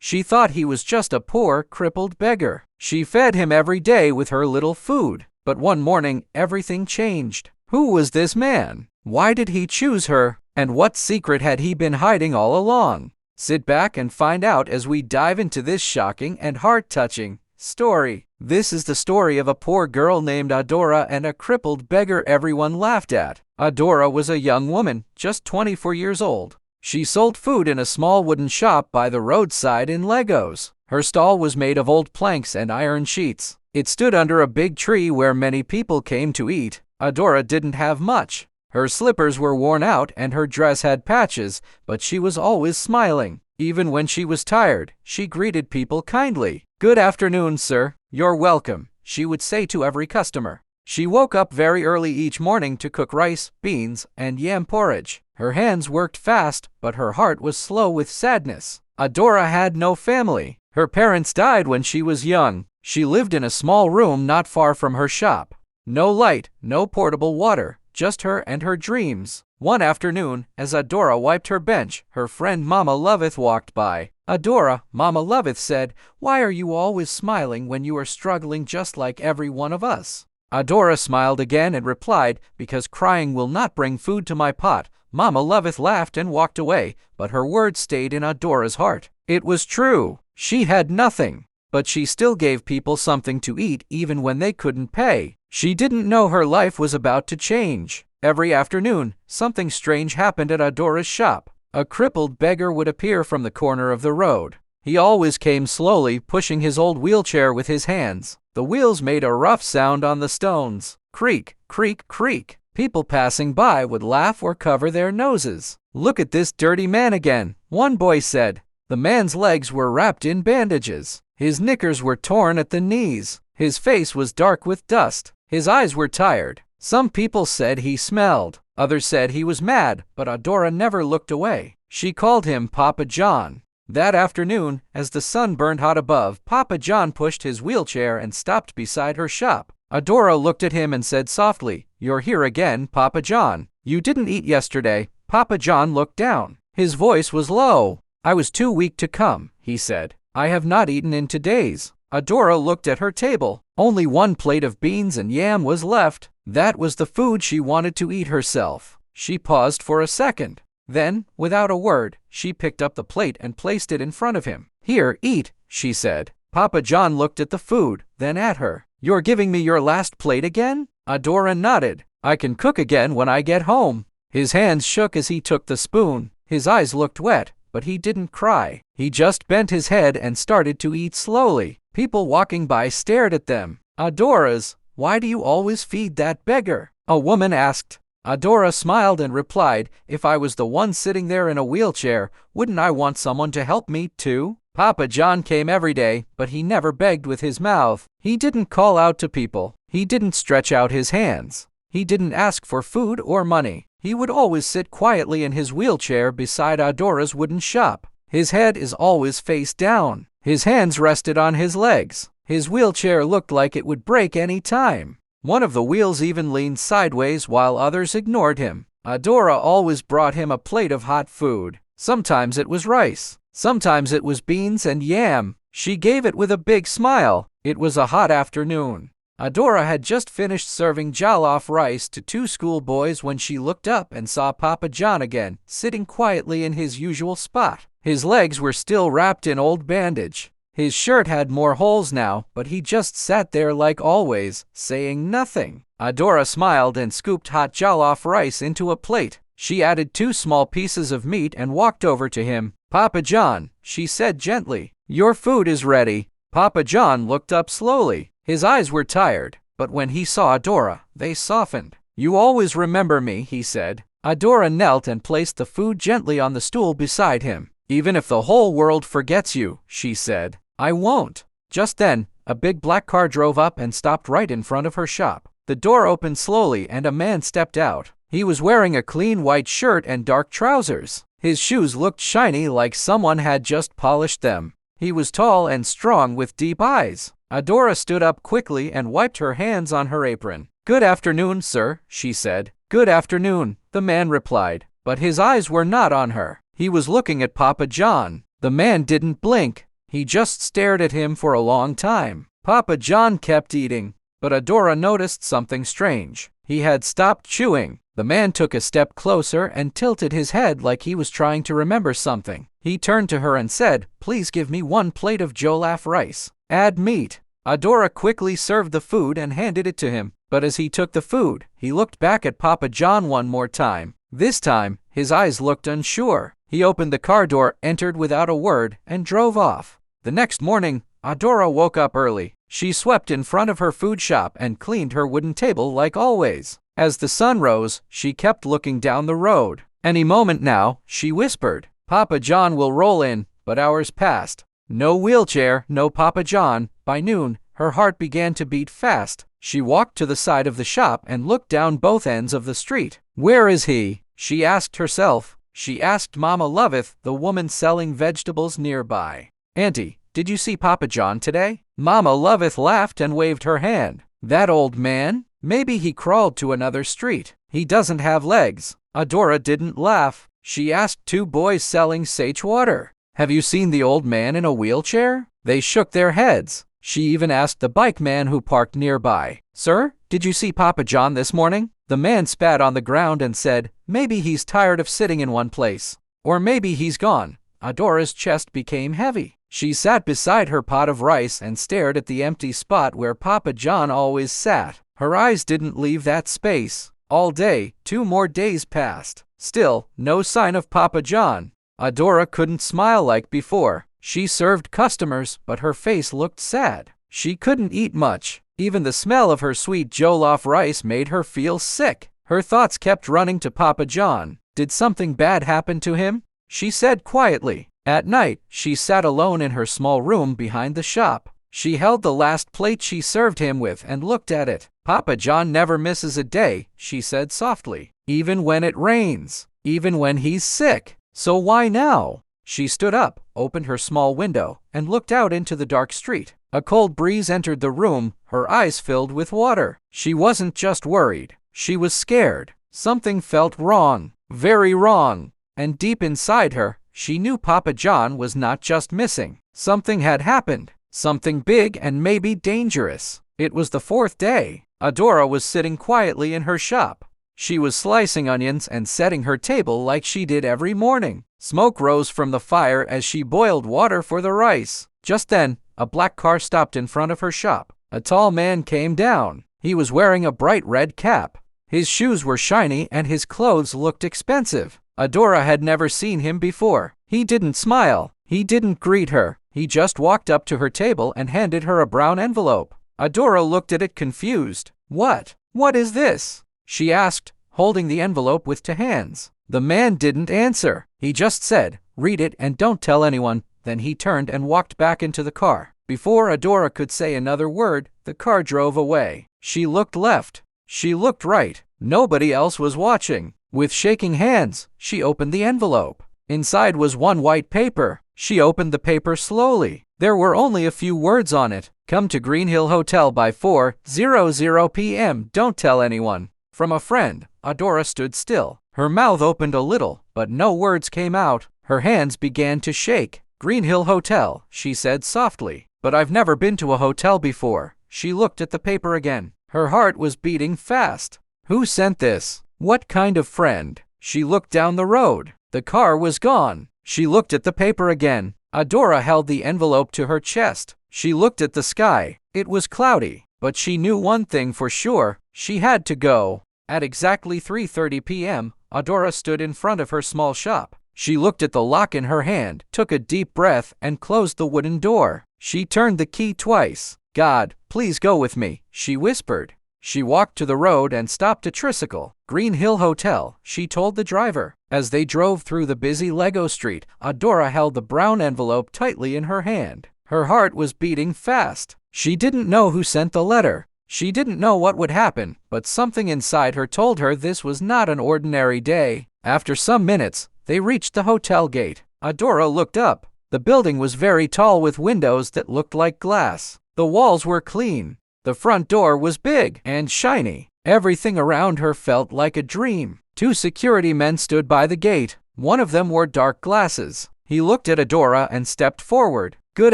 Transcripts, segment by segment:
She thought he was just a poor, crippled beggar. She fed him every day with her little food. But one morning, everything changed. Who was this man? Why did he choose her? And what secret had he been hiding all along? Sit back and find out as we dive into this shocking and heart-touching story. This is the story of a poor girl named Adora and a crippled beggar everyone laughed at. Adora was a young woman, just 24 years old. She sold food in a small wooden shop by the roadside in Legos. Her stall was made of old planks and iron sheets. It stood under a big tree where many people came to eat. Adora didn't have much. Her slippers were worn out and her dress had patches, but she was always smiling. Even when she was tired, she greeted people kindly. "Good afternoon, sir. You're welcome," she would say to every customer. She woke up very early each morning to cook rice, beans, and yam porridge. Her hands worked fast, but her heart was slow with sadness. Adora had no family. Her parents died when she was young. She lived in a small room not far from her shop. No light, no portable water, just her and her dreams. One afternoon, as Adora wiped her bench, her friend Mama Loveth walked by. "Adora," Mama Loveth said, "why are you always smiling when you are struggling just like every one of us?" Adora smiled again and replied, "Because crying will not bring food to my pot." Mama Loveth laughed and walked away, but her words stayed in Adora's heart. It was true. She had nothing, but she still gave people something to eat even when they couldn't pay. She didn't know her life was about to change. Every afternoon, something strange happened at Adora's shop. A crippled beggar would appear from the corner of the road. He always came slowly, pushing his old wheelchair with his hands. The wheels made a rough sound on the stones. Creak, creak, creak. People passing by would laugh or cover their noses. "Look at this dirty man again," one boy said. The man's legs were wrapped in bandages. His knickers were torn at the knees. His face was dark with dust. His eyes were tired. Some people said he smelled. Others said he was mad, but Adora never looked away. She called him Papa John. That afternoon, as the sun burned hot above, Papa John pushed his wheelchair and stopped beside her shop. Adora looked at him and said softly, "You're here again, Papa John. You didn't eat yesterday." Papa John looked down. His voice was low. "I was too weak to come," he said. "I have not eaten in 2 days." Adora looked at her table. Only one plate of beans and yam was left. That was the food she wanted to eat herself. She paused for a second. Then, without a word, she picked up the plate and placed it in front of him. "Here, eat," she said. Papa John looked at the food, then at her. "You're giving me your last plate again?" Adora nodded. "I can cook again when I get home." His hands shook as he took the spoon. His eyes looked wet, but he didn't cry. He just bent his head and started to eat slowly. People walking by stared at them. "Adora's, why do you always feed that beggar?" a woman asked. Adora smiled and replied, "If I was the one sitting there in a wheelchair, wouldn't I want someone to help me too?" Papa John came every day, but he never begged with his mouth. He didn't call out to people. He didn't stretch out his hands. He didn't ask for food or money. He would always sit quietly in his wheelchair beside Adora's wooden shop. His head is always face down. His hands rested on his legs. His wheelchair looked like it would break any time. One of the wheels even leaned sideways while others ignored him. Adora always brought him a plate of hot food. Sometimes it was rice. Sometimes it was beans and yam. She gave it with a big smile. It was a hot afternoon. Adora had just finished serving jollof rice to 2 schoolboys when she looked up and saw Papa John again, sitting quietly in his usual spot. His legs were still wrapped in old bandage. His shirt had more holes now, but he just sat there like always, saying nothing. Adora smiled and scooped hot jollof rice into a plate. She added 2 small pieces of meat and walked over to him. "Papa John," she said gently, "your food is ready." Papa John looked up slowly. His eyes were tired, but when he saw Adora, they softened. "You always remember me," he said. Adora knelt and placed the food gently on the stool beside him. "Even if the whole world forgets you," she said, "I won't." Just then, a big black car drove up and stopped right in front of her shop. The door opened slowly and a man stepped out. He was wearing a clean white shirt and dark trousers. His shoes looked shiny like someone had just polished them. He was tall and strong with deep eyes. Adora stood up quickly and wiped her hands on her apron. "Good afternoon, sir," she said. "Good afternoon," the man replied, but his eyes were not on her. He was looking at Papa John. The man didn't blink. He just stared at him for a long time. Papa John kept eating, but Adora noticed something strange. He had stopped chewing. The man took a step closer and tilted his head like he was trying to remember something. He turned to her and said, "Please give me 1 plate of jollof rice. Add meat." Adora quickly served the food and handed it to him, but as he took the food, he looked back at Papa John one more time. This time, his eyes looked unsure. He opened the car door, entered without a word, and drove off. The next morning, Adora woke up early. She swept in front of her food shop and cleaned her wooden table like always. As the sun rose, she kept looking down the road. "Any moment now," she whispered. "Papa John will roll in," but hours passed. No wheelchair, no Papa John. By noon, her heart began to beat fast. She walked to the side of the shop and looked down both ends of the street. "Where is he?" she asked herself. She asked Mama Loveth, the woman selling vegetables nearby. "Auntie, did you see Papa John today?" Mama Loveth laughed and waved her hand. "That old man? Maybe he crawled to another street. He doesn't have legs." Adora didn't laugh. She asked 2 boys selling sage water, "Have you seen the old man in a wheelchair?" They shook their heads. She even asked the bike man who parked nearby, "Sir, did you see Papa John this morning?" The man spat on the ground and said, "Maybe he's tired of sitting in one place. Or maybe he's gone." Adora's chest became heavy. She sat beside her pot of rice and stared at the empty spot where Papa John always sat. Her eyes didn't leave that space. All day, 2 more days passed. Still, no sign of Papa John. Adora couldn't smile like before. She served customers, but her face looked sad. She couldn't eat much. Even the smell of her sweet jollof rice made her feel sick. Her thoughts kept running to Papa John. Did something bad happen to him? She said quietly. At night, she sat alone in her small room behind the shop. She held the last plate she served him with and looked at it. "Papa John never misses a day," she said softly. "Even when it rains. Even when he's sick. So why now?" She stood up, opened her small window, and looked out into the dark street. A cold breeze entered the room, her eyes filled with water. She wasn't just worried. She was scared. Something felt wrong. Very wrong. And deep inside her, she knew Papa John was not just missing. Something had happened. Something big and maybe dangerous. It was the 4th day. Adora was sitting quietly in her shop. She was slicing onions and setting her table like she did every morning. Smoke rose from the fire as she boiled water for the rice. Just then, a black car stopped in front of her shop. A tall man came down. He was wearing a bright red cap. His shoes were shiny and his clothes looked expensive. Adora had never seen him before. He didn't smile. He didn't greet her. He just walked up to her table and handed her a brown envelope. Adora looked at it confused. What is this?" she asked, holding the envelope with 2 hands. The man didn't answer. He just said, "Read it and don't tell anyone." Then he turned and walked back into the car. Before Adora could say another word, the car drove away. She looked left. She looked right. Nobody else was watching. With shaking hands, she opened the envelope. Inside was 1 white paper. She opened the paper slowly. There were only a few words on it. "Come to Green Hill Hotel by 4:00 p.m. Don't tell anyone." From a friend. Adora stood still. Her mouth opened a little, but no words came out. Her hands began to shake. "Green Hill Hotel," she said softly. "But I've never been to a hotel before." She looked at the paper again. Her heart was beating fast. Who sent this? What kind of friend? She looked down the road. The car was gone. She looked at the paper again. Adora held the envelope to her chest. She looked at the sky. It was cloudy, but she knew one thing for sure. She had to go. At exactly 3:30 p.m., Adora stood in front of her small shop. She looked at the lock in her hand, took a deep breath, and closed the wooden door. She turned the key twice. "God, please go with me," she whispered. She walked to the road and stopped a tricycle. "Green Hill Hotel," she told the driver. As they drove through the busy Lego street, Adora held the brown envelope tightly in her hand. Her heart was beating fast. She didn't know who sent the letter. She didn't know what would happen, but something inside her told her this was not an ordinary day. After some minutes, they reached the hotel gate. Adora looked up. The building was very tall with windows that looked like glass. The walls were clean. The front door was big and shiny. Everything around her felt like a dream. 2 security men stood by the gate. One of them wore dark glasses. He looked at Adora and stepped forward. "Good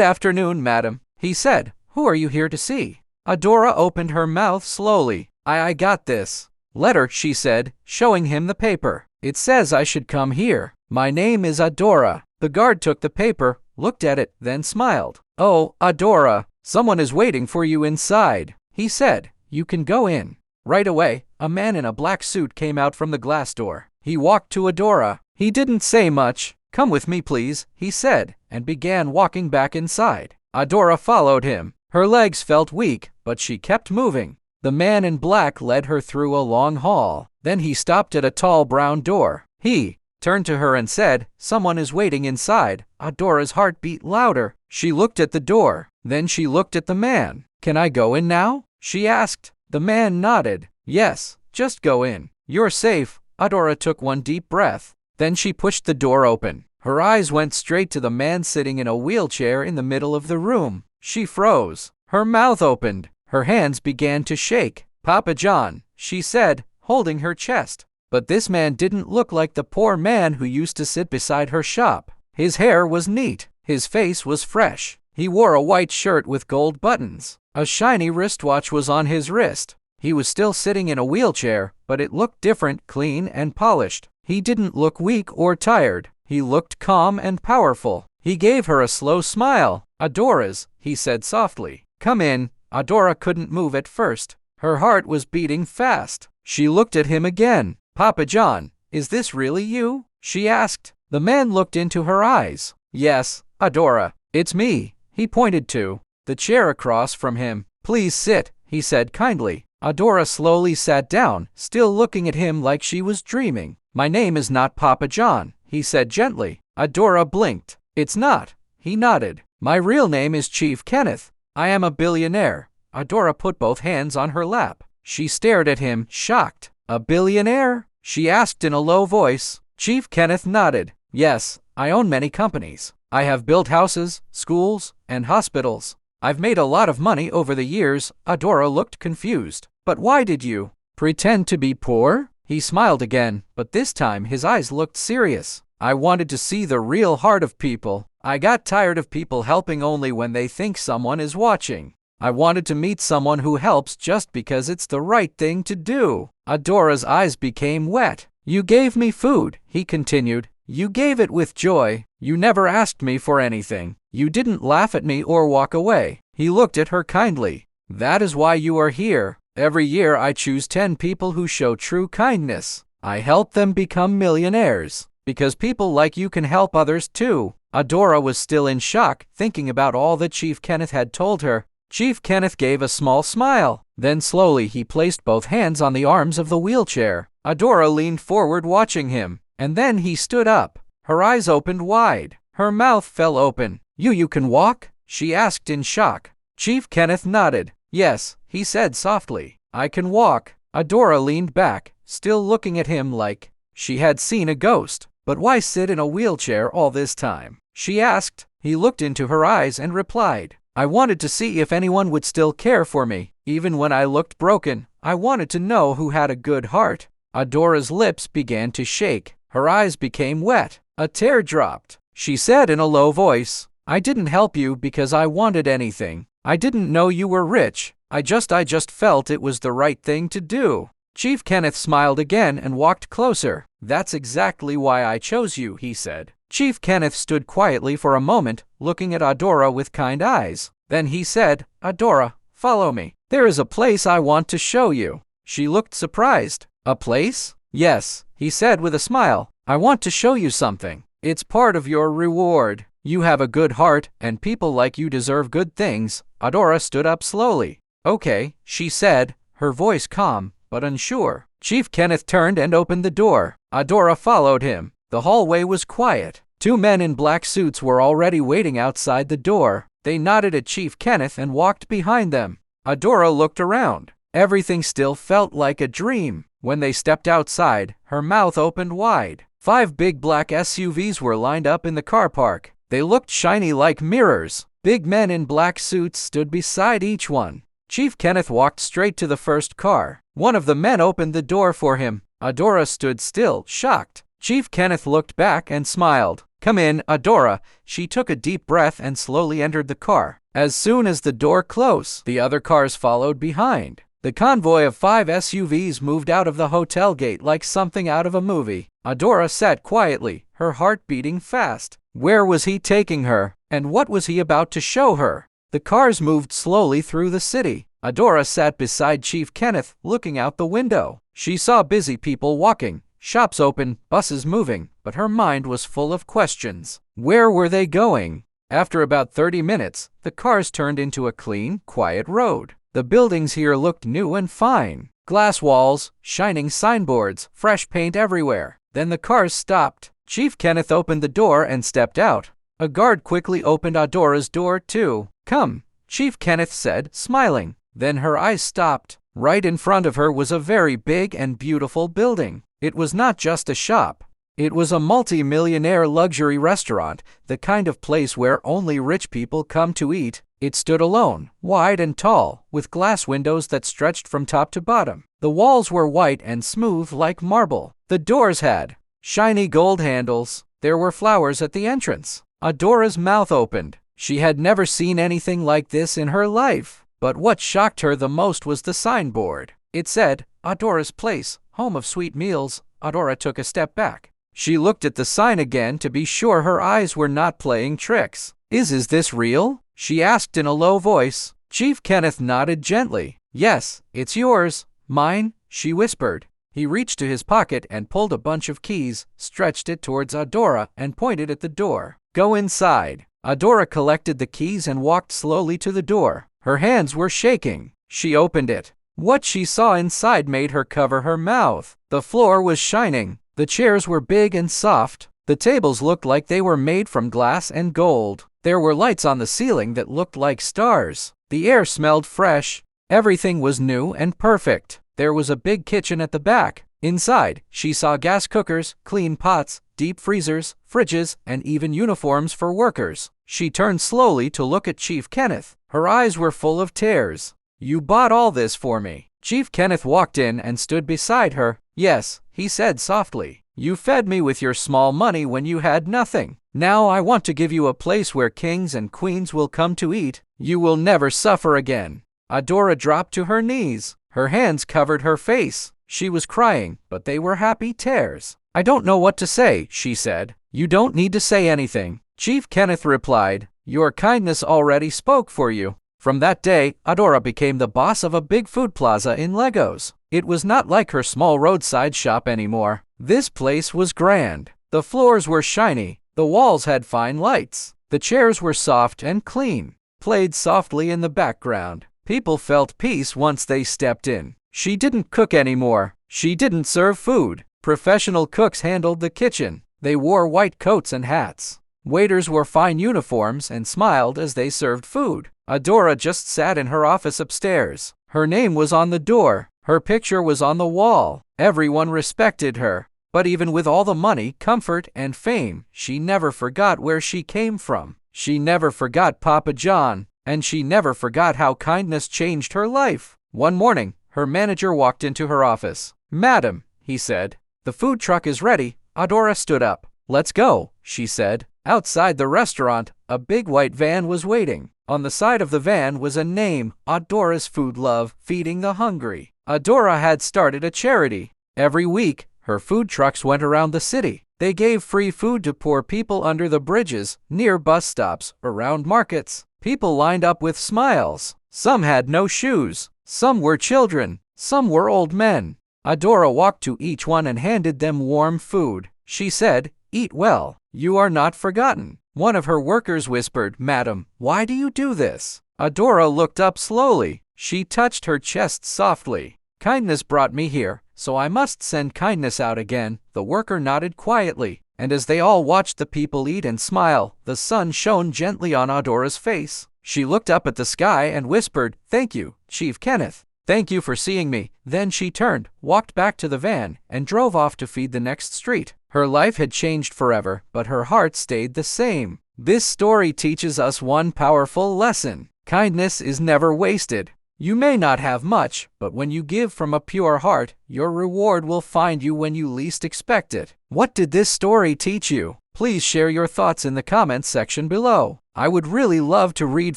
afternoon, madam," he said. "Who are you here to see?" Adora opened her mouth slowly. I got this letter," she said, showing him the paper. "It says I should come here. My name is Adora." The guard took the paper, looked at it, then smiled. "Oh, Adora, someone is waiting for you inside," he said. "You can go in." Right away, a man in a black suit came out from the glass door. He walked to Adora. He didn't say much. "Come with me, please," he said, and began walking back inside. Adora followed him. Her legs felt weak, but she kept moving. The man in black led her through a long hall. Then he stopped at a tall brown door. He turned to her and said, "Someone is waiting inside." Adora's heart beat louder. She looked at the door. Then she looked at the man. "Can I go in now?" she asked. The man nodded. "Yes, just go in. You're safe." Adora took one deep breath. Then she pushed the door open. Her eyes went straight to the man sitting in a wheelchair in the middle of the room. She froze. Her mouth opened. Her hands began to shake. "Papa John," she said, holding her chest. But this man didn't look like the poor man who used to sit beside her shop. His hair was neat. His face was fresh. He wore a white shirt with gold buttons. A shiny wristwatch was on his wrist. He was still sitting in a wheelchair, but it looked different, clean and polished. He didn't look weak or tired. He looked calm and powerful. He gave her a slow smile. "Adora's," he said softly. "Come in." Adora couldn't move at first. Her heart was beating fast. She looked at him again. "Papa John, is this really you?" she asked. The man looked into her eyes. "Yes, Adora, it's me." He pointed to the chair across from him. "Please sit," he said kindly. Adora slowly sat down, still looking at him like she was dreaming. "My name is not Papa John," he said gently. Adora blinked. "It's not." He nodded. "My real name is Chief Kenneth. I am a billionaire." Adora put both hands on her lap. She stared at him, shocked. "A billionaire?" she asked in a low voice. Chief Kenneth nodded. "Yes, I own many companies. I have built houses, schools, and hospitals. I've made a lot of money over the years." Adora looked confused. "But why did you pretend to be poor?" He smiled again, but this time his eyes looked serious. "I wanted to see the real heart of people. I got tired of people helping only when they think someone is watching. I wanted to meet someone who helps just because it's the right thing to do." Adora's eyes became wet. "You gave me food," he continued. "You gave it with joy. You never asked me for anything. You didn't laugh at me or walk away." He looked at her kindly. "That is why you are here. Every year I choose 10 people who show true kindness. I help them become millionaires. Because people like you can help others too." Adora was still in shock, thinking about all that Chief Kenneth had told her. Chief Kenneth gave a small smile. Then slowly he placed both hands on the arms of the wheelchair. Adora leaned forward watching him, and then he stood up. Her eyes opened wide. Her mouth fell open. You can walk?" she asked in shock. Chief Kenneth nodded. "Yes," he said softly. "I can walk." Adora leaned back, still looking at him like she had seen a ghost. "But why sit in a wheelchair all this time?" she asked. He looked into her eyes and replied, "I wanted to see if anyone would still care for me. Even when I looked broken, I wanted to know who had a good heart." Adora's lips began to shake. Her eyes became wet. A tear dropped. She said in a low voice, "I didn't help you because I wanted anything. I didn't know you were rich. I just felt it was the right thing to do." Chief Kenneth smiled again and walked closer. "That's exactly why I chose you," he said. Chief Kenneth stood quietly for a moment, looking at Adora with kind eyes. Then he said, "Adora, follow me. There is a place I want to show you." She looked surprised. "A place?" "Yes," he said with a smile. "I want to show you something. It's part of your reward. You have a good heart, and people like you deserve good things." Adora stood up slowly. "Okay," she said, her voice calm but unsure. Chief Kenneth turned and opened the door. Adora followed him. The hallway was quiet. 2 men in black suits were already waiting outside the door. They nodded at Chief Kenneth and walked behind them. Adora looked around. Everything still felt like a dream. When they stepped outside, her mouth opened wide. 5 big black SUVs were lined up in the car park. They looked shiny like mirrors. Big men in black suits stood beside each one. Chief Kenneth walked straight to the first car. One of the men opened the door for him. Adora stood still, shocked. Chief Kenneth looked back and smiled. "Come in, Adora." She took a deep breath and slowly entered the car. As soon as the door closed, the other cars followed behind. The convoy of 5 SUVs moved out of the hotel gate like something out of a movie. Adora sat quietly, her heart beating fast. Where was he taking her? And what was he about to show her? The cars moved slowly through the city. Adora sat beside Chief Kenneth, looking out the window. She saw busy people walking, shops open, buses moving, but her mind was full of questions. Where were they going? After about 30 minutes, the cars turned into a clean, quiet road. The buildings here looked new and fine. Glass walls, shining signboards, fresh paint everywhere. Then the cars stopped. Chief Kenneth opened the door and stepped out. A guard quickly opened Adora's door too. "Come," Chief Kenneth said, smiling. Then her eyes stopped. Right in front of her was a very big and beautiful building. It was not just a shop. It was a multi-millionaire luxury restaurant, the kind of place where only rich people come to eat. It stood alone, wide and tall, with glass windows that stretched from top to bottom. The walls were white and smooth like marble. The doors had shiny gold handles. There were flowers at the entrance. Adora's mouth opened. She had never seen anything like this in her life. But what shocked her the most was the signboard. It said, "Adora's Place, home of sweet meals." Adora took a step back. She looked at the sign again to be sure her eyes were not playing tricks. Is this real?" she asked in a low voice. Chief Kenneth nodded gently. "Yes, it's yours." "Mine?" she whispered. He reached to his pocket and pulled a bunch of keys, stretched it towards Adora, and pointed at the door. "Go inside." Adora collected the keys and walked slowly to the door. Her hands were shaking. She opened it. What she saw inside made her cover her mouth. The floor was shining. The chairs were big and soft. The tables looked like they were made from glass and gold. There were lights on the ceiling that looked like stars. The air smelled fresh. Everything was new and perfect. There was a big kitchen at the back. Inside, she saw gas cookers, clean pots, deep freezers, fridges, and even uniforms for workers. She turned slowly to look at Chief Kenneth. Her eyes were full of tears. "You bought all this for me." Chief Kenneth walked in and stood beside her. "Yes," he said softly. "You fed me with your small money when you had nothing. Now I want to give you a place where kings and queens will come to eat. You will never suffer again." Adora dropped to her knees. Her hands covered her face. She was crying, but they were happy tears. "I don't know what to say," she said. "You don't need to say anything." Chief Kenneth replied, "Your kindness already spoke for you." From that day, Adora became the boss of a big food plaza in Legos. It was not like her small roadside shop anymore. This place was grand. The floors were shiny. The walls had fine lights. The chairs were soft and clean, played softly in the background. People felt peace once they stepped in. She didn't cook anymore. She didn't serve food. Professional cooks handled the kitchen. They wore white coats and hats. Waiters wore fine uniforms and smiled as they served food. Adora just sat in her office upstairs. Her name was on the door. Her picture was on the wall. Everyone respected her. But even with all the money, comfort, and fame, she never forgot where she came from. She never forgot Papa John, and she never forgot how kindness changed her life. One morning, her manager walked into her office. "Madam," he said, "the food truck is ready." Adora stood up. "Let's go," she said. Outside the restaurant, a big white van was waiting. On the side of the van was a name, Adora's Food Love, feeding the hungry. Adora had started a charity. Every week, her food trucks went around the city. They gave free food to poor people under the bridges, near bus stops, around markets. People lined up with smiles. Some had no shoes. Some were children. Some were old men. Adora walked to each one and handed them warm food. She said, "Eat well. You are not forgotten." One of her workers whispered, "Madam, why do you do this?" Adora looked up slowly. She touched her chest softly. "Kindness brought me here, so I must send kindness out again." The worker nodded quietly, and as they all watched the people eat and smile, the sun shone gently on Adora's face. She looked up at the sky and whispered, "Thank you, Chief Kenneth. Thank you for seeing me." Then she turned, walked back to the van, and drove off to feed the next street. Her life had changed forever, but her heart stayed the same. This story teaches us one powerful lesson. Kindness is never wasted. You may not have much, but when you give from a pure heart, your reward will find you when you least expect it. What did this story teach you? Please share your thoughts in the comments section below. I would really love to read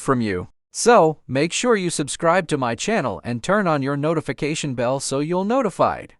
from you. So, make sure you subscribe to my channel and turn on your notification bell so you'll notified